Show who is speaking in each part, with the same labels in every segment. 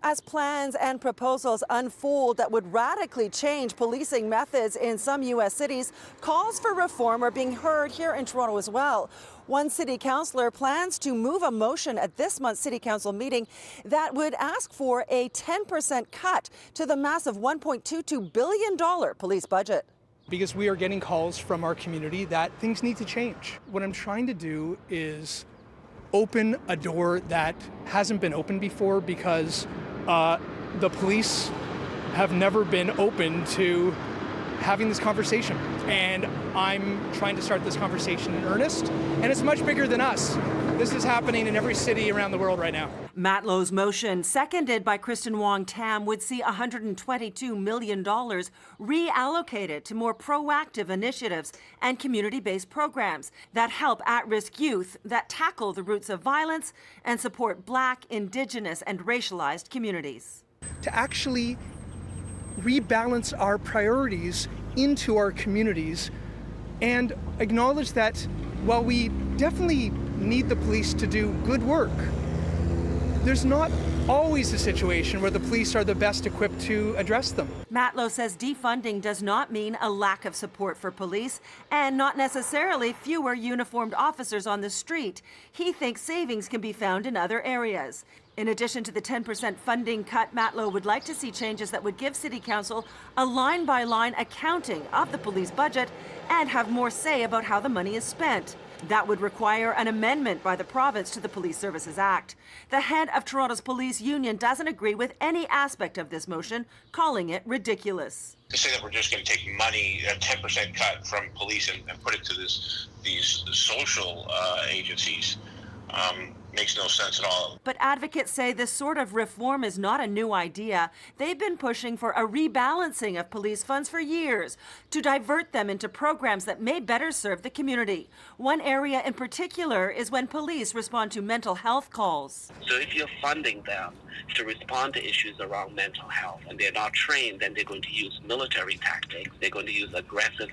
Speaker 1: As plans and proposals unfold that would radically change policing methods in some U.S. cities, calls for reform are being heard here in Toronto as well. One city councillor plans to move a motion at this month's city council meeting that would ask for a 10% cut to the massive $1.22 billion police budget.
Speaker 2: Because we are getting calls from our community that things need to change. What I'm trying to do is open a door that hasn't been opened before, because the police have never been open to having this conversation. And I'm trying to start this conversation in earnest, and it's much bigger than us. This is happening in every city around the world right now.
Speaker 1: Matlow's motion, seconded by Kristen Wong-Tam, would see $122 million reallocated to more proactive initiatives and community-based programs that help at-risk youth, that tackle the roots of violence and support Black, Indigenous and racialized communities.
Speaker 2: To actually rebalance our priorities into our communities and acknowledge that while we definitely need the police to do good work, there's not always a situation where the police are the best equipped to address them.
Speaker 1: Matlow says defunding does not mean a lack of support for police and not necessarily fewer uniformed officers on the street. He thinks savings can be found in other areas. In addition to the 10% funding cut, Matlow would like to see changes that would give City Council a line-by-line accounting of the police budget and have more say about how the money is spent. That would require an amendment by the province to the Police Services Act. The head of Toronto's police union doesn't agree with any aspect of this motion, calling it ridiculous.
Speaker 3: To say that we're just going to take money, a 10% cut from police and put it to these social agencies makes no sense at all.
Speaker 1: But advocates say this sort of reform is not a new idea. They've been pushing for a rebalancing of police funds for years to divert them into programs that may better serve the community. One area in particular is when police respond to mental health calls.
Speaker 4: So if you're funding them to respond to issues around mental health and they're not trained, then they're going to use military tactics. They're going to use aggressive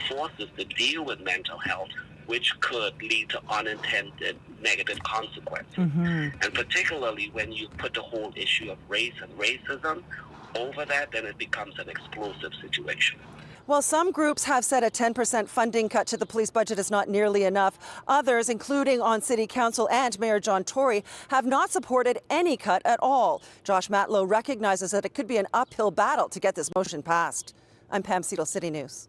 Speaker 4: forces to deal with mental health, which could lead to unintended negative consequences. And particularly when you put the whole issue of race and racism over that, then it becomes an explosive situation.
Speaker 1: Well, some groups have said a 10% funding cut to the police budget is not nearly enough. Others, including on City Council and Mayor John Tory, have not supported any cut at all. Josh Matlow recognizes that it could be an uphill battle to get this motion passed. I'm Pam Seatle, City News.